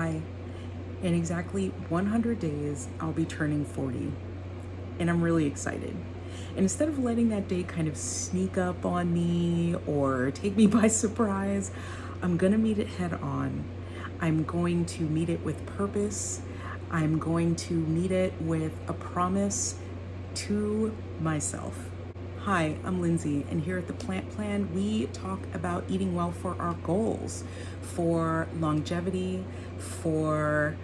Hi. In exactly 100 days, I'll be turning 40, and I'm really excited. And instead of letting that day kind of sneak up on me or take me by surprise, I'm gonna meet it head on. I'm going to meet it with purpose. I'm going to meet it with a promise to myself. Hi, I'm Lindsay, and here at the Plant Plan, we talk about eating well for our goals, for longevity, for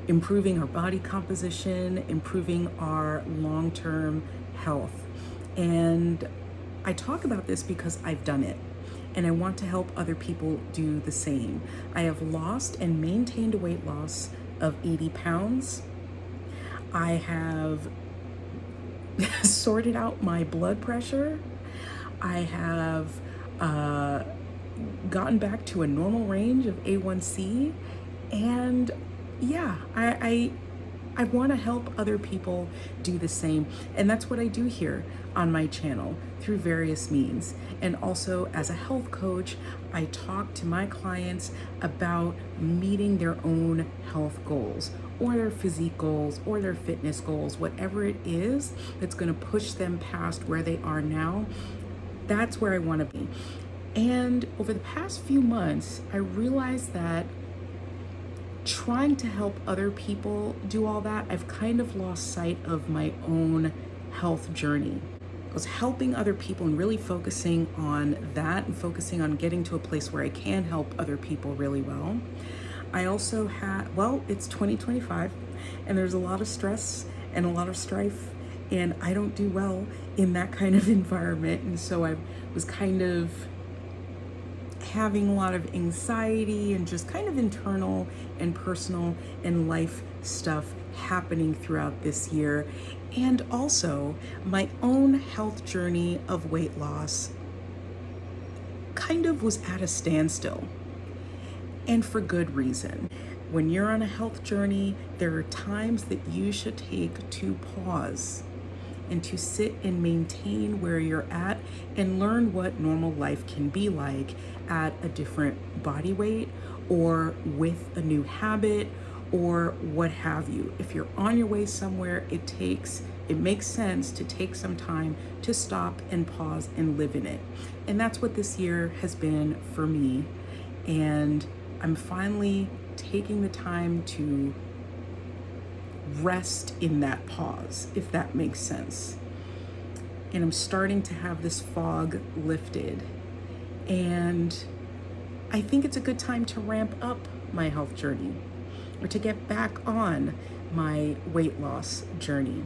improving our body composition, improving our long term health. And I talk about this because I've done it. And I want to help other people do the same. I have lost and maintained a weight loss of 80 pounds. I have sorted out my blood pressure. I have gotten back to a normal range of A1C. And yeah, I want to help other people do the same. And that's what I do here on my channel through various means. And also as a health coach, I talk to my clients about meeting their own health goals or their physique goals or their fitness goals, whatever it is that's going to push them past where they are now. That's where I want to be. And over the past few months, I realized that trying to help other people do all that, I've kind of lost sight of my own health journey. I was helping other people and really focusing on that and focusing on getting to a place where I can help other people really well. I also had, well, it's 2025 and there's a lot of stress and a lot of strife, and I don't do well in that kind of environment. And so I was kind of having a lot of anxiety and just kind of internal and personal and life stuff happening throughout this year. And also my own health journey of weight loss kind of was at a standstill, and for good reason. When you're on a health journey, there are times that you should take to pause and to sit and maintain where you're at and learn what normal life can be like at a different body weight or with a new habit or what have you. If you're on your way somewhere, it makes sense to take some time to stop and pause and live in it. And that's what this year has been for me. And I'm finally taking the time to rest in that pause, if that makes sense. And I'm starting to have this fog lifted. And I think it's a good time to ramp up my health journey or to get back on my weight loss journey.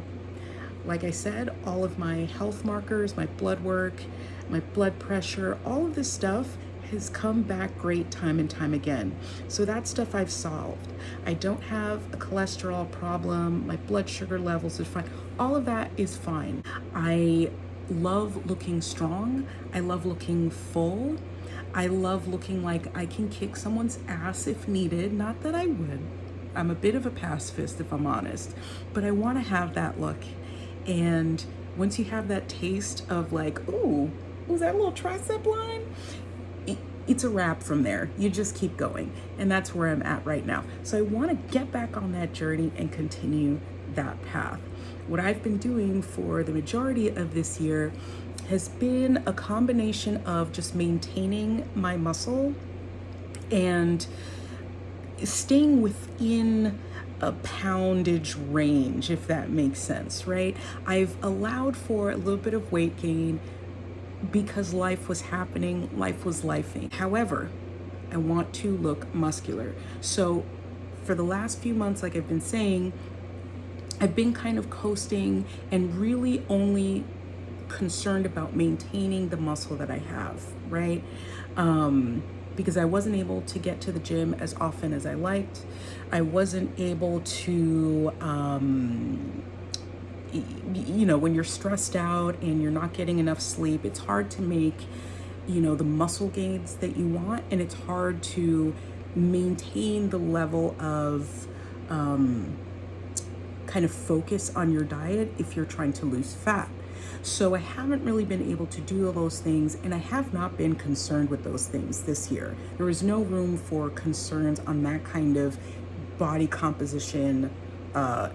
Like I said, all of my health markers, my blood work, my blood pressure, all of this stuff has come back great time and time again. So that stuff I've solved. I don't have a cholesterol problem. My blood sugar levels are fine. All of that is fine. I love looking strong. I love looking full. I love looking like I can kick someone's ass if needed. Not that I would. I'm a bit of a pacifist if I'm honest, but I want to have that look. And once you have that taste of like, ooh, was that a little tricep line? It's a wrap from there. You just keep going. And that's where I'm at right now. So I want to get back on that journey and continue that path. What I've been doing for the majority of this year has been a combination of just maintaining my muscle and staying within a poundage range, if that makes sense, right? I've allowed for a little bit of weight gain because life was happening, life was lifing. However, I want to look muscular. So for the last few months, like I've been saying, I've been kind of coasting and really only concerned about maintaining the muscle that I have, right? Because I wasn't able to get to the gym as often as I liked. I wasn't able to, when you're stressed out and you're not getting enough sleep, it's hard to make, the muscle gains that you want. And it's hard to maintain the level of kind of focus on your diet if you're trying to lose fat. So I haven't really been able to do all those things, and I have not been concerned with those things this year. There was no room for concerns on that kind of body composition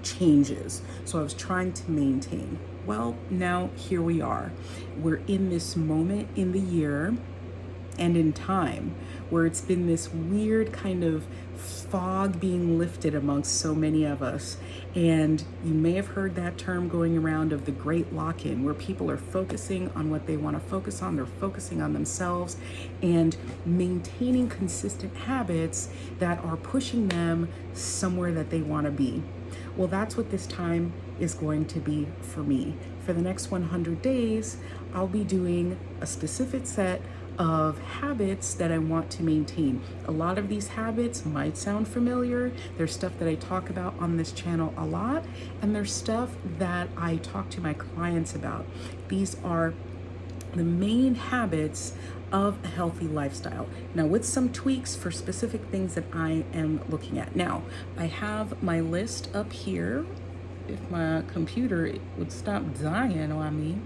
changes. So I was trying to maintain. Well, now here we are. We're in this moment in the year and in time where it's been this weird kind of fog being lifted amongst so many of us. And you may have heard that term going around of the great lock-in, where people are focusing on what they want to focus on. They're focusing on themselves and maintaining consistent habits that are pushing them somewhere that they want to be. Well, that's what this time is going to be for me. For the next 100 days, I'll be doing a specific set of habits that I want to maintain. A lot of these habits might sound familiar. There's stuff that I talk about on this channel a lot, and there's stuff that I talk to my clients about. These are the main habits of a healthy lifestyle. Now, with some tweaks for specific things that I am looking at. Now, I have my list up here, if my computer would stop dying on me,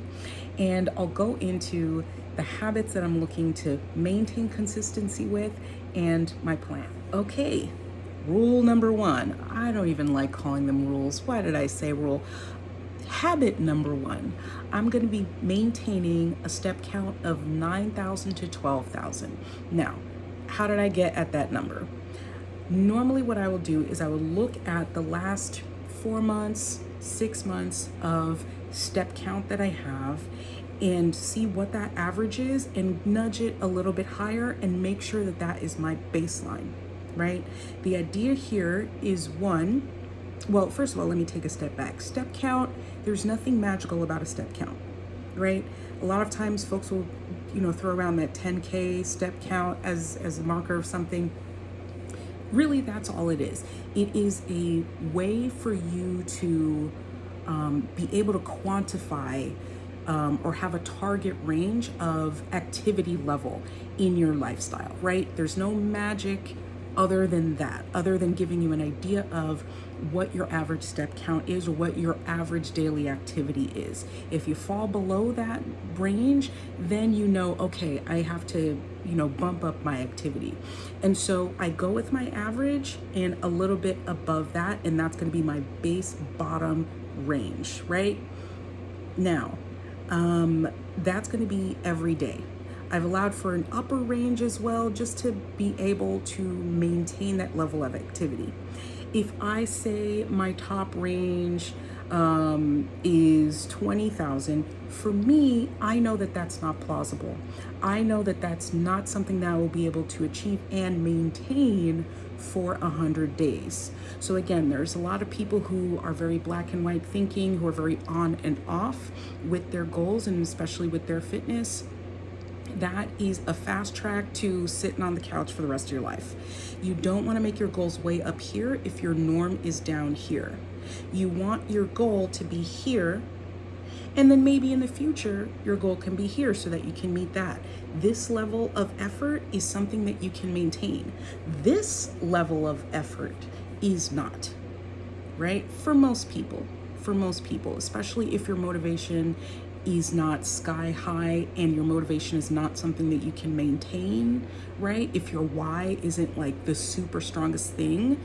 and I'll go into the habits that I'm looking to maintain consistency with and my plan. Okay, rule number 1. I don't even like calling them rules. Why did I say rule? Habit number 1, I'm going to be maintaining a step count of 9,000 to 12,000. Now, how did I get at that number? Normally what I will do is I will look at the last 4 months, 6 months of step count that I have and see what that average is and nudge it a little bit higher and make sure that that is my baseline, right? The idea here is well, first of all, let me take a step back. Step count, there's nothing magical about a step count, right? A lot of times folks will, throw around that 10K step count as a marker of something. Really, that's all it is. It is a way for you to be able to quantify or have a target range of activity level in your lifestyle, right? There's no magic other than that, other than giving you an idea of what your average step count is or what your average daily activity is. If you fall below that range, then okay, I have to, bump up my activity. And so I go with my average and a little bit above that, and that's going to be my base bottom range, right? Now, that's going to be every day. I've allowed for an upper range as well, just to be able to maintain that level of activity. If I say my top range is 20,000, for me, I know that that's not plausible. I know that that's not something that I will be able to achieve and maintain for 100 days. So again, there's a lot of people who are very black and white thinking, who are very on and off with their goals and especially with their fitness. That is a fast track to sitting on the couch for the rest of your life. You don't want to make your goals way up here if your norm is down here. You want your goal to be here, and then maybe in the future, your goal can be here so that you can meet that. This level of effort is something that you can maintain. This level of effort is not, right? For most people, especially if your motivation is not sky high and your motivation is not something that you can maintain, right? If your why isn't like the super strongest thing,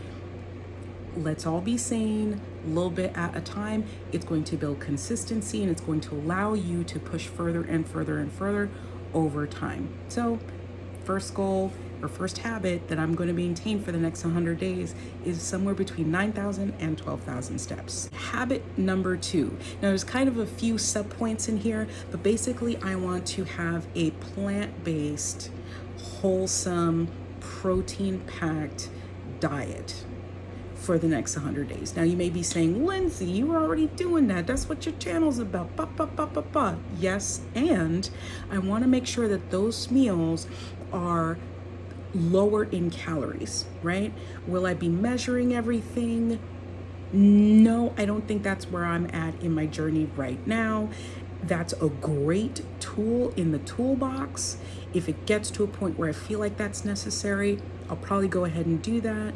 let's all be sane, a little bit at a time. It's going to build consistency and it's going to allow you to push further and further and further over time. So first goal or first habit that I'm going to maintain for the next 100 days is somewhere between 9,000 and 12,000 steps. Habit number 2. Now there's kind of a few sub points in here, but basically I want to have a plant-based, wholesome, protein-packed diet for the next 100 days. Now you may be saying, Lindsay, you were already doing that. That's what your channel's about. Yes, and I want to make sure that those meals are lower in calories, right? Will I be measuring everything? No, I don't think that's where I'm at in my journey right now. That's a great tool in the toolbox. If it gets to a point where I feel like that's necessary, I'll probably go ahead and do that.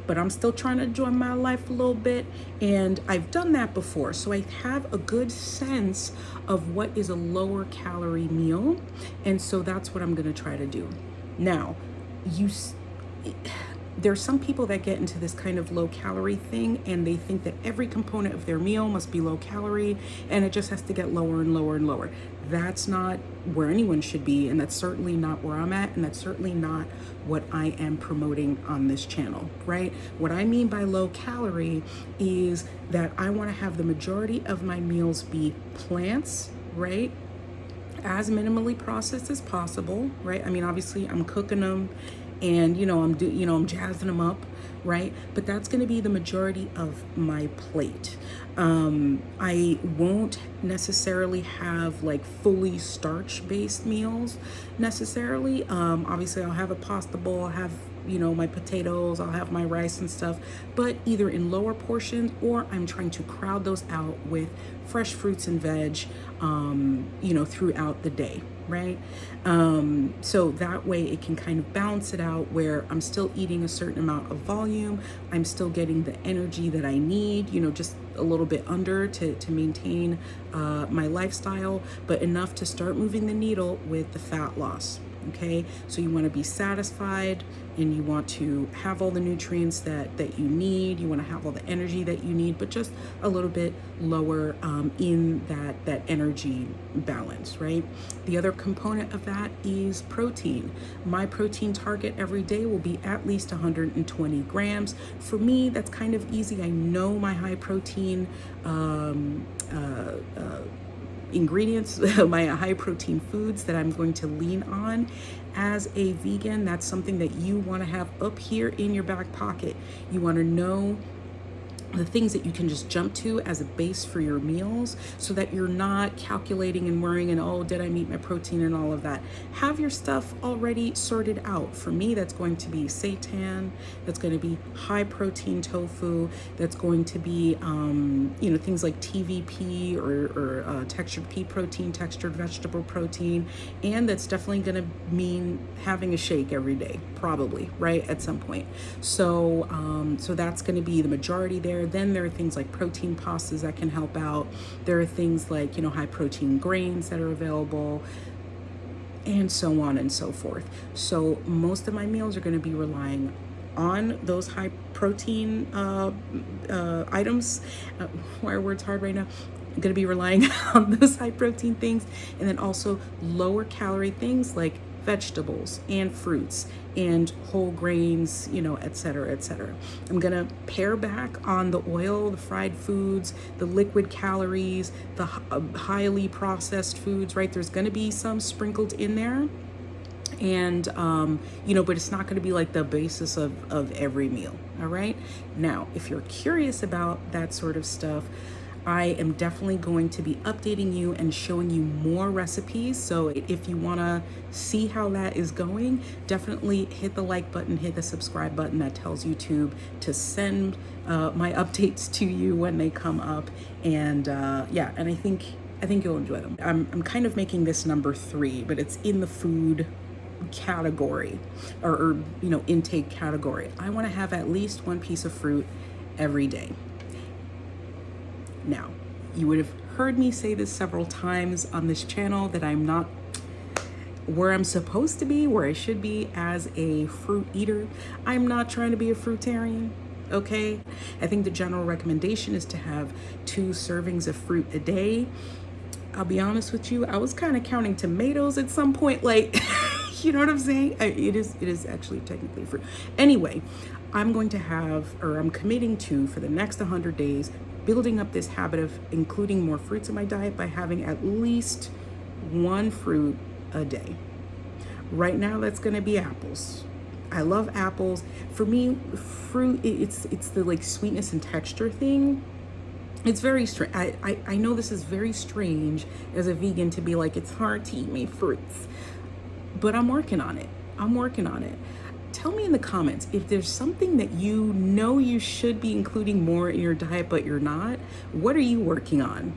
but I'm still trying to enjoy my life a little bit. And I've done that before. So I have a good sense of what is a lower calorie meal. And so that's what I'm going to try to do. Now, there's some people that get into this kind of low calorie thing and they think that every component of their meal must be low calorie and it just has to get lower and lower and lower. That's not where anyone should be, and that's certainly not where I'm at, and that's certainly not what I am promoting on this channel, right? What I mean by low calorie is that I want to have the majority of my meals be plants, right? As minimally processed as possible, right? I mean, obviously I'm cooking them and I'm jazzing them up, right? But that's going to be the majority of my plate. I won't necessarily have like fully starch-based meals necessarily. Obviously I'll have a pasta bowl, I'll have my potatoes, I'll have my rice and stuff, but either in lower portions or I'm trying to crowd those out with fresh fruits and veg, throughout the day, right? So that way it can kind of balance it out where I'm still eating a certain amount of volume, I'm still getting the energy that I need, just a little bit under to maintain my lifestyle, but enough to start moving the needle with the fat loss. Okay, so you want to be satisfied and you want to have all the nutrients that you need, you want to have all the energy that you need, but just a little bit lower in that energy balance, right? The other component of that is protein. My protein target every day will be at least 120 grams. For me, that's kind of easy. I know my high protein ingredients, my high protein foods that I'm going to lean on. As a vegan, that's something that you want to have up here in your back pocket. You want to know the things that you can just jump to as a base for your meals so that you're not calculating and worrying and, oh, did I meet my protein and all of that. Have your stuff already sorted out. For me, that's going to be seitan, that's going to be high protein tofu, that's going to be, things like TVP or textured pea protein, textured vegetable protein, and that's definitely going to mean having a shake every day, probably, right, at some point. So that's going to be the majority there. Then there are things like protein pastas that can help out. There are things like, high protein grains that are available, and so on and so forth. So most of my meals are going to be relying on those high protein items. Why are words hard right now? I'm going to be relying on those high protein things, and then also lower calorie things like vegetables and fruits and whole grains, et cetera, et cetera. I'm gonna pare back on the oil, the fried foods, the liquid calories, the highly processed foods, right? There's gonna be some sprinkled in there. And, but it's not going to be like the basis of every meal. All right. Now, if you're curious about that sort of stuff, I am definitely going to be updating you and showing you more recipes. So if you want to see how that is going, definitely hit the like button, hit the subscribe button. That tells YouTube to send my updates to you when they come up. And and I think you'll enjoy them. I'm kind of making this number 3, but it's in the food category or intake category. I want to have at least one piece of fruit every day. Now, you would have heard me say this several times on this channel that I'm not where I'm supposed to be, where I should be as a fruit eater. I'm not trying to be a fruitarian, okay? I think the general recommendation is to have 2 servings of fruit a day. I'll be honest with you, I was kind of counting tomatoes at some point, like, you know what I'm saying? It is actually technically fruit. Anyway, I'm committing to, for the next 100 days, building up this habit of including more fruits in my diet by having at least 1 fruit a day. Right now, that's going to be apples. I love apples. For me, fruit, it's the like sweetness and texture thing. It's very strange. I know this is very strange as a vegan to be like, it's hard to eat my fruits, but I'm working on it. Tell me in the comments if there's something that you should be including more in your diet, but you're not. What are you working on?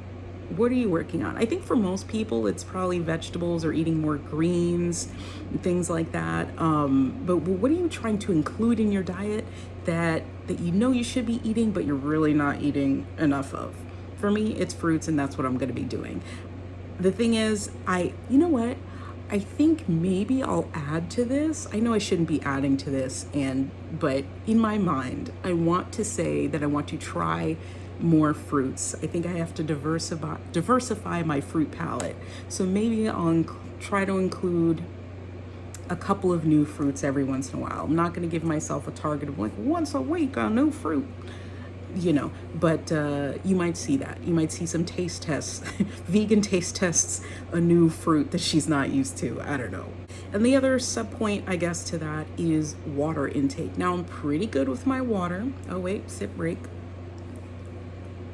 What are you working on? I think for most people, it's probably vegetables or eating more greens and things like that. But what are you trying to include in your diet that you know you should be eating, but you're really not eating enough of? For me, it's fruits, and that's what I'm going to be doing. The thing is, you know what? I think maybe I'll add to this. I know I shouldn't be adding to this, but in my mind, I want to say that I want to try more fruits. I think I have to diversify my fruit palette. So maybe I'll try to include a couple of new fruits every once in a while. I'm not going to give myself a target of like once a week a new fruit, but you might see that. You might see some taste tests, vegan taste tests, a new fruit that she's not used to. I don't know. And the other sub point, I guess, to that is water intake. Now, I'm pretty good with my water. Oh, wait, sip break.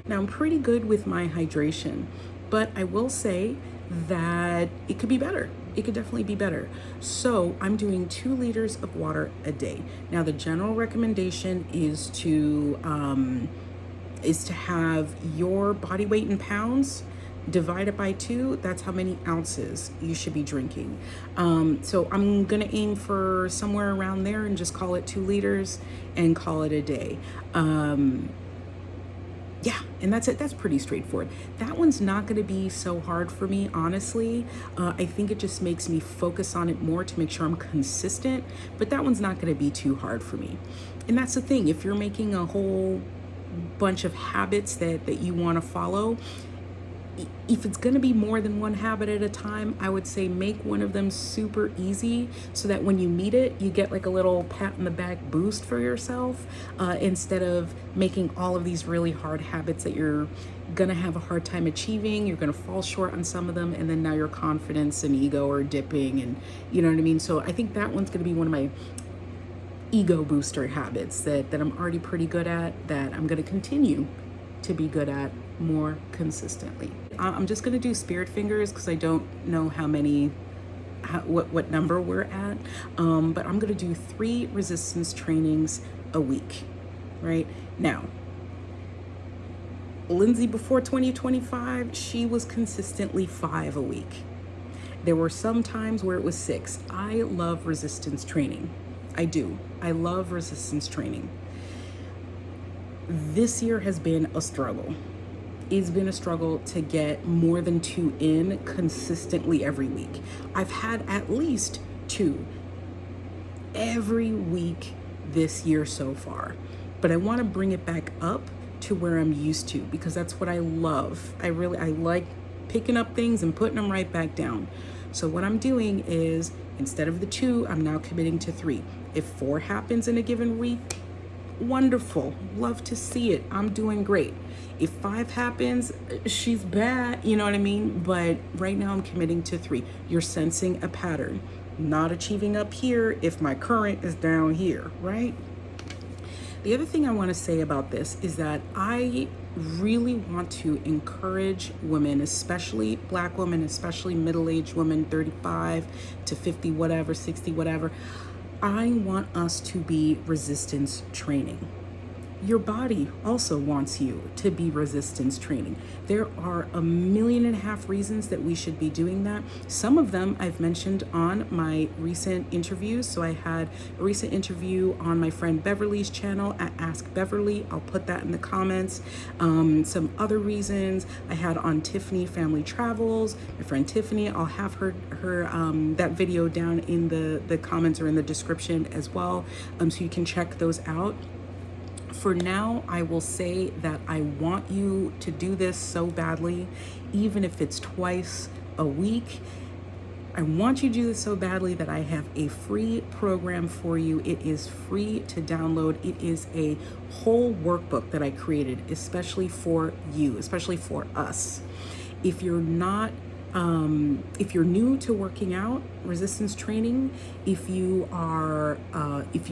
Now, I'm pretty good with my hydration, but I will say that it could be better. It could definitely be better. So I'm doing 2 liters of water a day. Now, the general recommendation is to have your body weight in pounds divided by 2. That's how many ounces you should be drinking. So I'm gonna aim for somewhere around there and just call it 2 liters and call it a day. Yeah, and that's it. That's pretty straightforward. That one's not going to be so hard for me, honestly. I think it just makes me focus on it more to make sure I'm consistent, but that one's not going to be too hard for me. And that's the thing. If you're making a whole bunch of habits that you want to follow, if it's going to be more than one habit at a time, I would say make one of them super easy so that when you meet it, you get like a little pat in the back boost for yourself, instead of making all of these really hard habits that you're going to have a hard time achieving. You're going to fall short on some of them, and then now your confidence and ego are dipping, and you know what I mean? So I think that one's going to be one of my ego booster habits that I'm already pretty good at, that I'm going to continue to be good at more consistently. I'm just going to do spirit fingers because I don't know what number we're at, but I'm going to do 3 resistance trainings a week. Right now, Lindsay, before 2025, she was consistently 5 a week. There were some times where it was 6. I love resistance training. I do. I love resistance training. This year has been a struggle. It's been a struggle to get more than 2 in consistently every week. I've had at least 2 every week this year so far, but I want to bring it back up to where I'm used to, because that's what I love. I like picking up things and putting them right back down. So what I'm doing is, instead of the 2, I'm now committing to 3. If 4 happens in a given week, wonderful, love to see it, I'm doing great. If 5 happens, she's bad, you know what I mean? But right now I'm committing to 3. You're sensing a pattern. Not achieving up here if my current is down here, right? The other thing I want to say about this is that I really want to encourage women, especially Black women, especially middle-aged women, 35 to 50, whatever, 60, whatever. I want us to be resistance training. Your body also wants you to be resistance training. There are 1.5 million reasons that we should be doing that. Some of them I've mentioned on my recent interviews. So I had a recent interview on my friend Beverly's channel at Ask Beverly. I'll put that in the comments. Some other reasons I had on Tiffany Family Travels. My friend Tiffany, I'll have her that video down in the comments or in the description as well, so you can check those out. For now, I will say that I want you to do this so badly, even if it's twice a week. I want you to do this so badly that I have a free program for you. It is free to download. It is a whole workbook that I created, especially for you, especially for us. If you're new to working out, resistance training, if you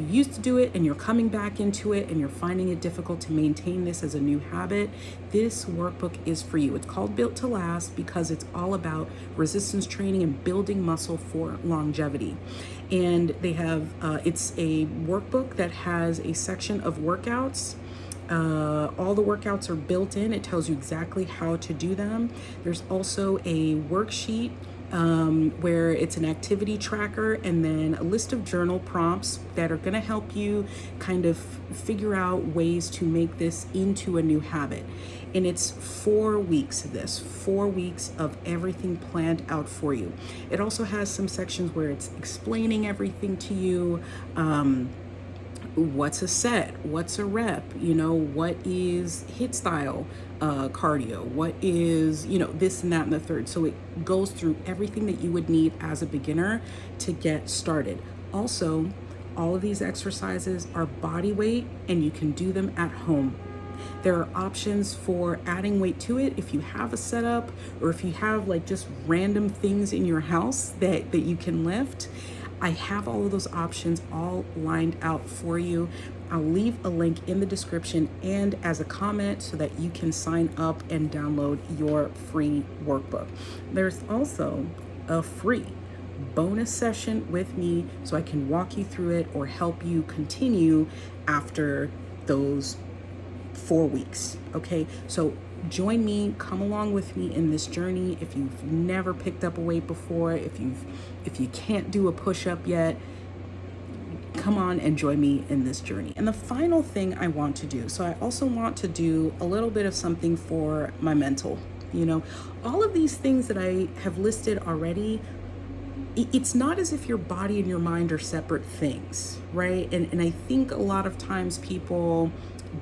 used to do it and you're coming back into it and you're finding it difficult to maintain this as a new habit, this workbook is for you. It's called Built to Last because it's all about resistance training and building muscle for longevity. And they have, it's a workbook that has a section of workouts All the workouts are built in. It tells you exactly how to do them. There's also a worksheet where it's an activity tracker and then a list of journal prompts that are going to help you kind of figure out ways to make this into a new habit. And it's 4 weeks of this, 4 weeks of everything planned out for you. It also has some sections where it's explaining everything to you. What's a set, what's a rep, what is hit style cardio, what is, this and that and the third. So it goes through everything that you would need as a beginner to get started. Also, all of these exercises are body weight and you can do them at home. There are options for adding weight to it if you have a setup or if you have like just random things in your house that you can lift. I have all of those options all lined out for you. I'll leave a link in the description and as a comment so that you can sign up and download your free workbook. There's also a free bonus session with me so I can walk you through it or help you continue after those 4 weeks. Okay, so join me, come along with me in this journey. If you've never picked up a weight before, if you can't do a push-up yet, come on and join me in this journey. And the final thing I want to do, so I also want to do a little bit of something for my mental. All of these things that I have listed already, it's not as if your body and your mind are separate things, right? And I think a lot of times people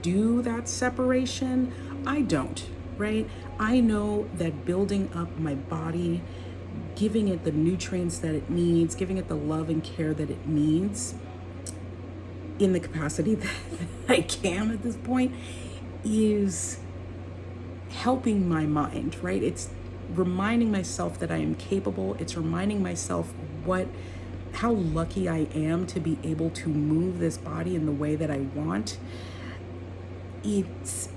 do that separation. I don't, right? I know that building up my body, giving it the nutrients that it needs, giving it the love and care that it needs in the capacity that I can at this point is helping my mind, right? It's reminding myself that I am capable. It's reminding myself how lucky I am to be able to move this body in the way that I want. It's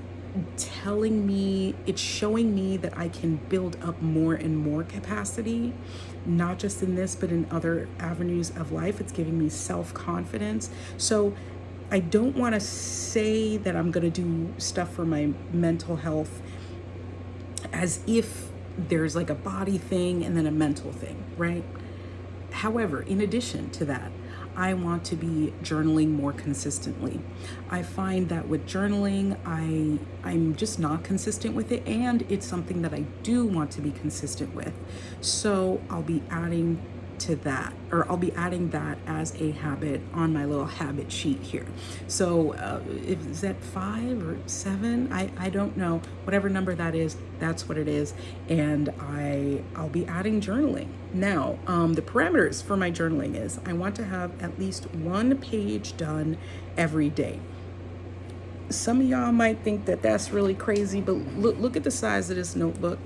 telling me, it's showing me that I can build up more and more capacity, not just in this, but in other avenues of life. It's giving me self-confidence. So I don't want to say that I'm going to do stuff for my mental health as if there's like a body thing and then a mental thing, right? However, in addition to that, I want to be journaling more consistently. I find that with journaling, I'm just not consistent with it, and it's something that I do want to be consistent with. So I'll be adding to that, or I'll be adding that as a habit on my little habit sheet here. So is that 5 or 7? I don't know. Whatever number that is, that's what it is. And I'll be adding journaling. Now, the parameters for my journaling is I want to have at least 1 page done every day. Some of y'all might think that that's really crazy, but look at the size of this notebook.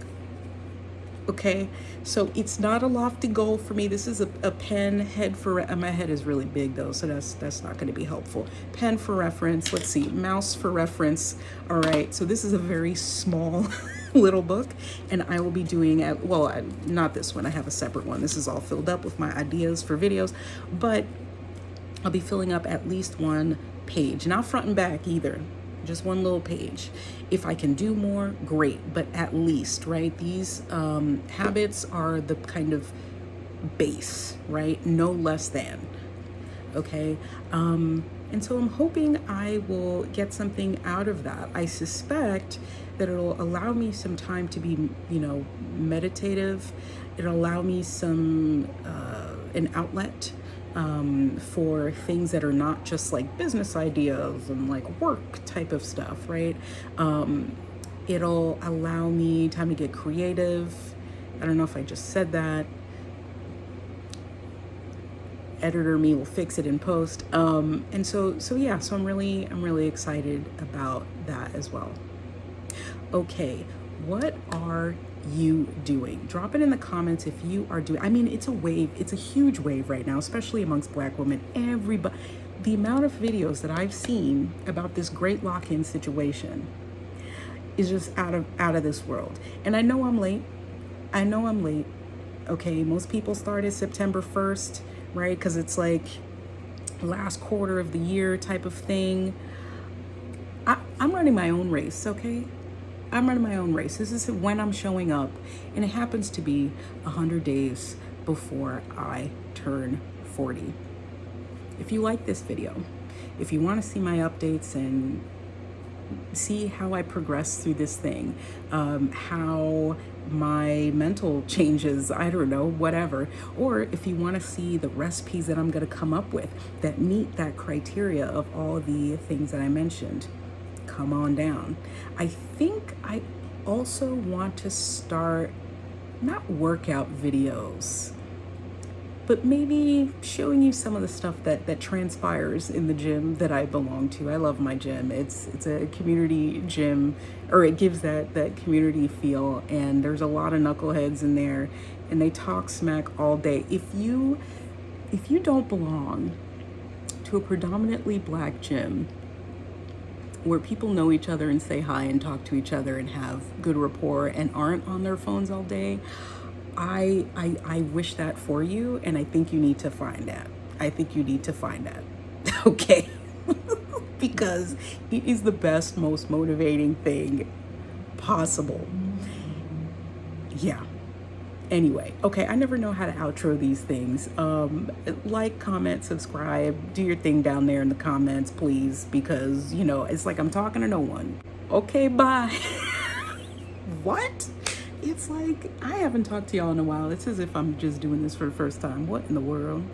Okay, so it's not a lofty goal for me. This is a pen head for, my head is really big though, so that's not going to be helpful. Pen for reference. Let's see, mouse for reference. All right, so this is a very small little book, and I will be doing, not this one. I have a separate one. This is all filled up with my ideas for videos, but I'll be filling up at least 1 page, not front and back either. Just 1 little page. If I can do more, great, but at least, right? These habits are the kind of base, right? No less than, okay? And so I'm hoping I will get something out of that. I suspect that it'll allow me some time to be, meditative. It'll allow me some, an outlet for things that are not just like business ideas and like work type of stuff, right? It'll allow me time to get creative. I don't know if I just said that. Editor me will fix it in post. And so I'm really excited about that as well. Okay, what are you doing? Drop it in the comments if you are doing. I mean, it's a wave. It's a huge wave right now, especially amongst Black women. Everybody, the amount of videos that I've seen about this great lock-in situation is just out of this world. And I know I'm late. Okay, most people started September 1st, right? Because it's like last quarter of the year type of thing. I'm running my own race, okay? I'm running my own race. This is when I'm showing up, and it happens to be 100 days before I turn 40. If you like this video, if you want to see my updates and see how I progress through this thing, how my mental changes, I don't know, whatever. Or if you want to see the recipes that I'm going to come up with that meet that criteria of all the things that I mentioned, come on down. I think I also want to start not workout videos, but maybe showing you some of the stuff that transpires in the gym that I belong to. I love my gym. It's a community gym, or it gives that community feel, and there's a lot of knuckleheads in there, and they talk smack all day. If you don't belong to a predominantly Black gym where people know each other and say hi and talk to each other and have good rapport and aren't on their phones all day, I wish that for you, and I think you need to find that. I think you need to find that, okay? Because it is the best, most motivating thing possible. Yeah. Anyway, okay, I never know how to outro these things. Like, comment, subscribe, do your thing down there in the comments, please, because, you know, it's like I'm talking to no one. Okay, bye. What? It's like I haven't talked to y'all in a while. It's as if I'm just doing this for the first time. What in the world?